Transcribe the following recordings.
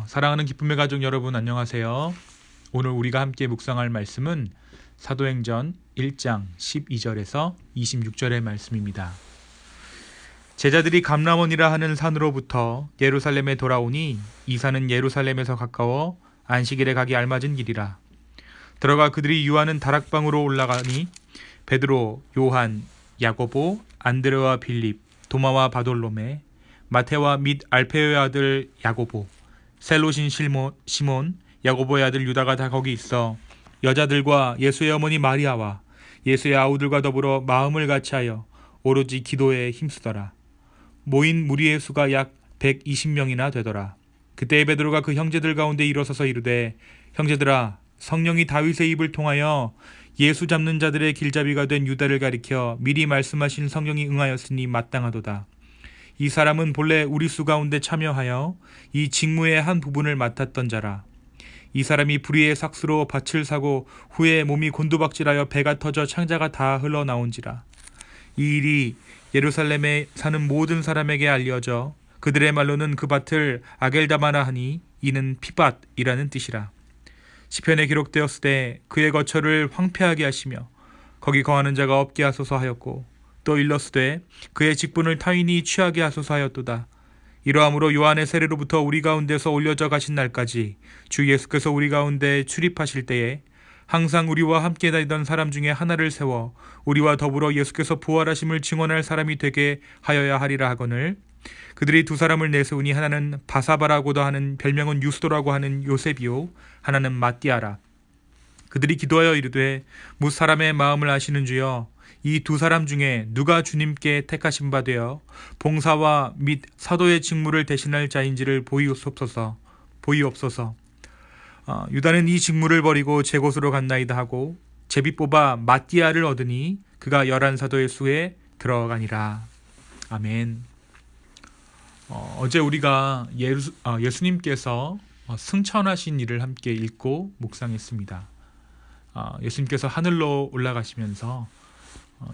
사랑하는 기쁨의 가족 여러분 안녕하세요. 오늘 우리가 함께 묵상할 말씀은 사도행전 1장 12절에서 26절의 말씀입니다. 제자들이 감람원이라 하는 산으로부터 예루살렘에 돌아오니 이 산은 예루살렘에서 가까워 안식일에 가기 알맞은 길이라. 들어가 그들이 유하는 다락방으로 올라가니 베드로, 요한, 야고보, 안드레와 빌립, 도마와 바돌로메, 마테와 및 알페오의 아들 야고보, 셀롯인 시몬, 야고보의 아들 유다가 다 거기 있어 여자들과 예수의 어머니 마리아와 예수의 아우들과 더불어 마음을 같이하여 오로지 기도에 힘쓰더라. 모인 무리의 수가 약 120명이나 되더라. 그때 베드로가 그 형제들 가운데 일어서서 이르되, 형제들아, 성령이 다윗의 입을 통하여 예수 잡는 자들의 길잡이가 된 유다를 가리켜 미리 말씀하신 성령이 응하였으니 마땅하도다. 이 사람은 본래 우리 수 가운데 참여하여 이 직무의 한 부분을 맡았던 자라. 이 사람이 불의의 삭수로 밭을 사고 후에 몸이 곤두박질하여 배가 터져 창자가 다 흘러나온지라. 이 일이 예루살렘에 사는 모든 사람에게 알려져 그들의 말로는 그 밭을 아겔다마라 하니 이는 피밭이라는 뜻이라. 시편에 기록되었으되 그의 거처를 황폐하게 하시며 거기 거하는 자가 없게 하소서 하였고, 또 일렀으되 그의 직분을 타인이 취하게 하소서 하였도다. 이러함으로 요한의 세례로부터 우리 가운데서 올려져 가신 날까지 주 예수께서 우리 가운데 출입하실 때에 항상 우리와 함께 다니던 사람 중에 하나를 세워 우리와 더불어 예수께서 부활하심을 증언할 사람이 되게 하여야 하리라 하거늘, 그들이 두 사람을 내세우니 하나는 바사바라고도 하는 별명은 유스도라고 하는 요셉이요 하나는 마띠아라. 그들이 기도하여 이르되, 무 사람의 마음을 아시는 주여, 이 두 사람 중에 누가 주님께 택하신 바 되어 봉사와 및 사도의 직무를 대신할 자인지를 보이옵소서. 유다는 이 직무를 버리고 제 곳으로 갔나이다 하고 제비 뽑아 마띠아를 얻으니 그가 11사도의 수에 들어가니라. 아멘. 어제 우리가 예수님께서 승천하신 일을 함께 읽고 묵상했습니다. 예수님께서 하늘로 올라가시면서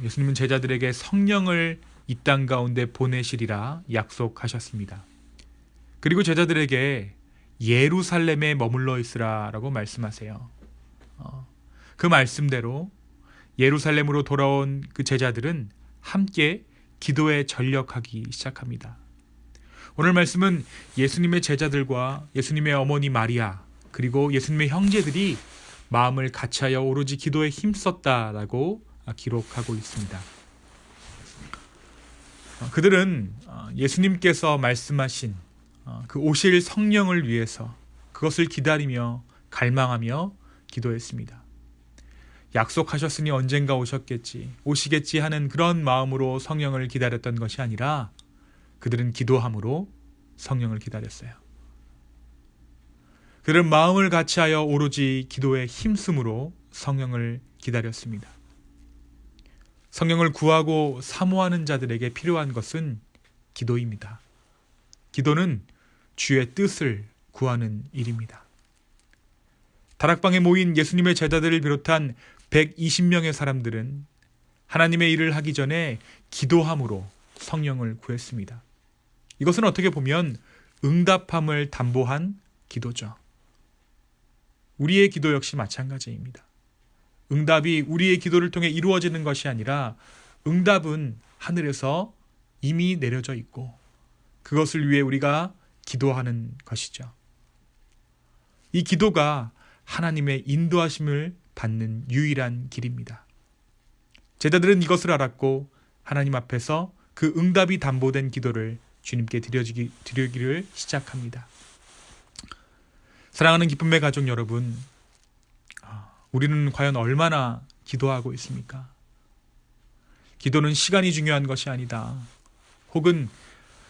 예수님은 제자들에게 성령을 이 땅 가운데 보내시리라 약속하셨습니다. 그리고 제자들에게 예루살렘에 머물러 있으라라고 말씀하세요. 그 말씀대로 예루살렘으로 돌아온 그 제자들은 함께 기도에 전력하기 시작합니다. 오늘 말씀은 예수님의 제자들과 예수님의 어머니 마리아 그리고 예수님의 형제들이 마음을 같이하여 오로지 기도에 힘썼다라고 기록하고 있습니다. 그들은 예수님께서 말씀하신 그 오실 성령을 위해서 그것을 기다리며 갈망하며 기도했습니다. 약속하셨으니 언젠가 오시겠지 하는 그런 마음으로 성령을 기다렸던 것이 아니라 그들은 기도함으로 성령을 기다렸어요. 그들은 마음을 같이하여 오로지 기도에 힘쓰므로 성령을 기다렸습니다. 성령을 구하고 사모하는 자들에게 필요한 것은 기도입니다. 기도는 주의 뜻을 구하는 일입니다. 다락방에 모인 예수님의 제자들을 비롯한 120명의 사람들은 하나님의 일을 하기 전에 기도함으로 성령을 구했습니다. 이것은 어떻게 보면 응답함을 담보한 기도죠. 우리의 기도 역시 마찬가지입니다. 응답이 우리의 기도를 통해 이루어지는 것이 아니라 응답은 하늘에서 이미 내려져 있고 그것을 위해 우리가 기도하는 것이죠. 이 기도가 하나님의 인도하심을 받는 유일한 길입니다. 제자들은 이것을 알았고 하나님 앞에서 그 응답이 담보된 기도를 주님께 드리기를 시작합니다. 사랑하는 기쁨의 가족 여러분, 우리는 과연 얼마나 기도하고 있습니까? 기도는 시간이 중요한 것이 아니다. 혹은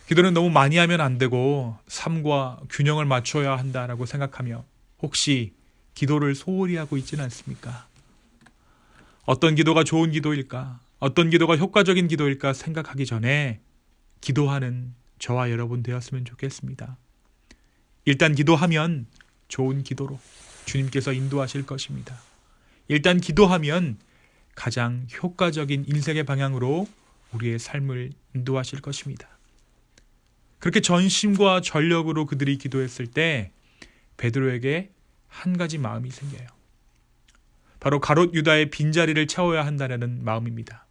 기도는 너무 많이 하면 안 되고 삶과 균형을 맞춰야 한다라고 생각하며 혹시 기도를 소홀히 하고 있지는 않습니까? 어떤 기도가 좋은 기도일까? 어떤 기도가 효과적인 기도일까 생각하기 전에 기도하는 저와 여러분 되었으면 좋겠습니다. 일단 기도하면 좋은 기도로 주님께서 인도하실 것입니다. 일단 기도하면 가장 효과적인 인생의 방향으로 우리의 삶을 인도하실 것입니다. 그렇게 전심과 전력으로 그들이 기도했을 때 베드로에게 한 가지 마음이 생겨요. 바로 가롯 유다의 빈자리를 채워야 한다는 마음입니다.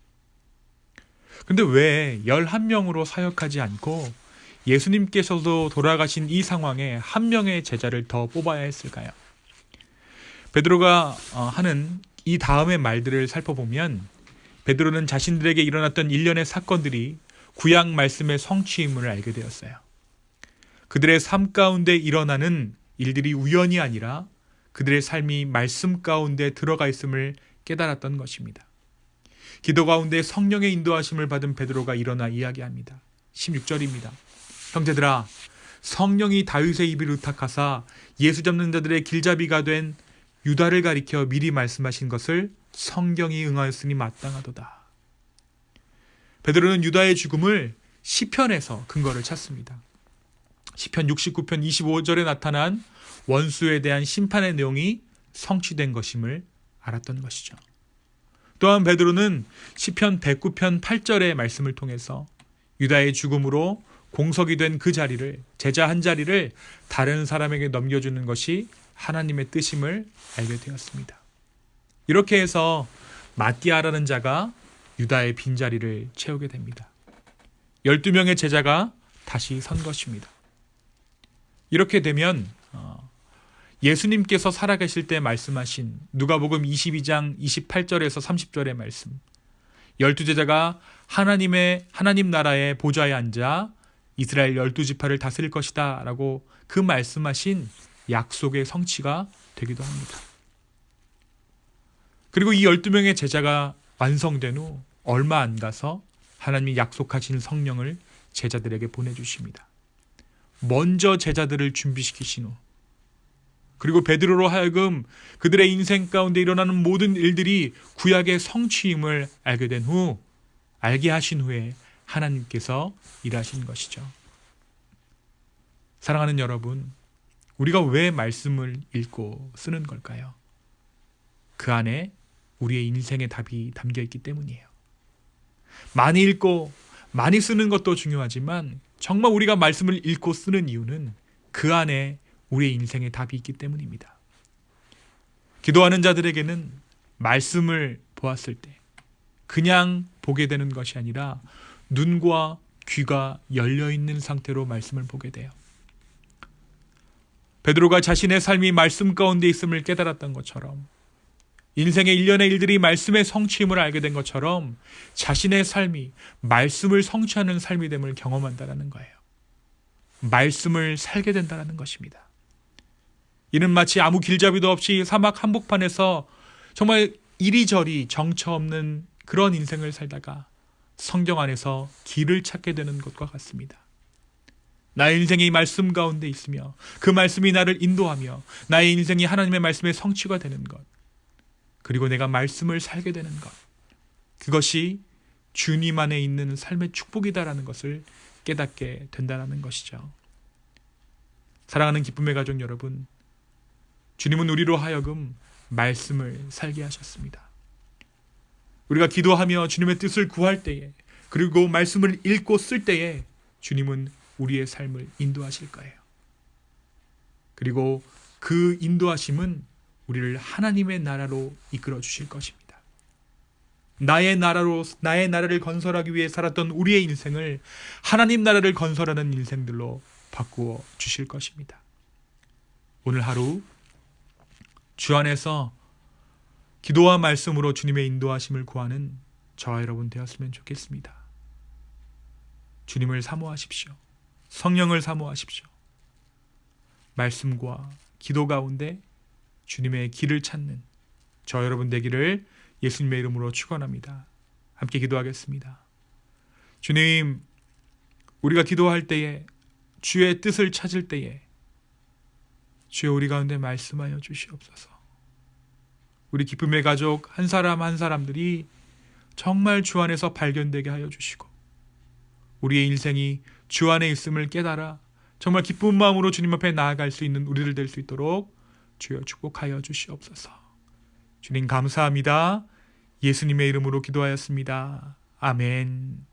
근데 왜 11명으로 사역하지 않고 예수님께서도 돌아가신 이 상황에 한 명의 제자를 더 뽑아야 했을까요? 베드로가 하는 이 다음의 말들을 살펴보면 베드로는 자신들에게 일어났던 일련의 사건들이 구약 말씀의 성취임을 알게 되었어요. 그들의 삶 가운데 일어나는 일들이 우연이 아니라 그들의 삶이 말씀 가운데 들어가 있음을 깨달았던 것입니다. 기도 가운데 성령의 인도하심을 받은 베드로가 일어나 이야기합니다. 16절입니다. 형제들아, 성령이 다윗의 입을 의탁하사 예수 잡는 자들의 길잡이가 된 유다를 가리켜 미리 말씀하신 것을 성경이 응하였으니 마땅하도다. 베드로는 유다의 죽음을 시편에서 근거를 찾습니다. 시편 69편 25절에 나타난 원수에 대한 심판의 내용이 성취된 것임을 알았던 것이죠. 또한 베드로는 시편 109편 8절의 말씀을 통해서 유다의 죽음으로 공석이 된 그 자리를, 제자 한 자리를 다른 사람에게 넘겨주는 것이 하나님의 뜻임을 알게 되었습니다. 이렇게 해서 마띠아라는 자가 유다의 빈자리를 채우게 됩니다. 12명의 제자가 다시 선 것입니다. 이렇게 되면 예수님께서 살아계실 때 말씀하신 누가복음 22장 28절에서 30절의 말씀, 12제자가 하나님 나라의 보좌에 앉아 이스라엘 12지파를 다스릴 것이다 라고 그 말씀하신 약속의 성취가 되기도 합니다. 그리고 이 12명의 제자가 완성된 후 얼마 안 가서 하나님이 약속하신 성령을 제자들에게 보내주십니다. 먼저 제자들을 준비시키신 후, 그리고 베드로로 하여금 그들의 인생 가운데 일어나는 모든 일들이 구약의 성취임을 알게 하신 후에 하나님께서 일하신 것이죠. 사랑하는 여러분, 우리가 왜 말씀을 읽고 쓰는 걸까요? 그 안에 우리의 인생의 답이 담겨 있기 때문이에요. 많이 읽고 많이 쓰는 것도 중요하지만 정말 우리가 말씀을 읽고 쓰는 이유는 그 안에 우리의 인생의 답이 있기 때문입니다. 기도하는 자들에게는 말씀을 보았을 때 그냥 보게 되는 것이 아니라 눈과 귀가 열려있는 상태로 말씀을 보게 돼요. 베드로가 자신의 삶이 말씀 가운데 있음을 깨달았던 것처럼, 인생의 일련의 일들이 말씀의 성취임을 알게 된 것처럼 자신의 삶이 말씀을 성취하는 삶이 됨을 경험한다는 거예요. 말씀을 살게 된다는 것입니다. 이는 마치 아무 길잡이도 없이 사막 한복판에서 정말 이리저리 정처 없는 그런 인생을 살다가 성경 안에서 길을 찾게 되는 것과 같습니다. 나의 인생이 말씀 가운데 있으며 그 말씀이 나를 인도하며 나의 인생이 하나님의 말씀의 성취가 되는 것, 그리고 내가 말씀을 살게 되는 것, 그것이 주님 안에 있는 삶의 축복이다라는 것을 깨닫게 된다는 것이죠. 사랑하는 기쁨의 가족 여러분, 주님은 우리로 하여금 말씀을 살게 하셨습니다. 우리가 기도하며 주님의 뜻을 구할 때에, 그리고 말씀을 읽고 쓸 때에 주님은 우리의 삶을 인도하실 거예요. 그리고 그 인도하심은 우리를 하나님의 나라로 이끌어 주실 것입니다. 나의 나라를 건설하기 위해 살았던 우리의 인생을 하나님 나라를 건설하는 인생들로 바꾸어 주실 것입니다. 오늘 하루 주 안에서 기도와 말씀으로 주님의 인도하심을 구하는 저와 여러분 되었으면 좋겠습니다. 주님을 사모하십시오. 성령을 사모하십시오. 말씀과 기도 가운데 주님의 길을 찾는 저 여러분 되기를 예수님의 이름으로 축원합니다. 함께 기도하겠습니다. 주님, 우리가 기도할 때에, 주의 뜻을 찾을 때에 주여 우리 가운데 말씀하여 주시옵소서. 우리 기쁨의 가족 한 사람 한 사람들이 정말 주 안에서 발견되게 하여 주시고, 우리의 인생이 주 안에 있음을 깨달아 정말 기쁜 마음으로 주님 앞에 나아갈 수 있는 우리들 될 수 있도록 주여 축복하여 주시옵소서. 주님 감사합니다. 예수님의 이름으로 기도하였습니다. 아멘.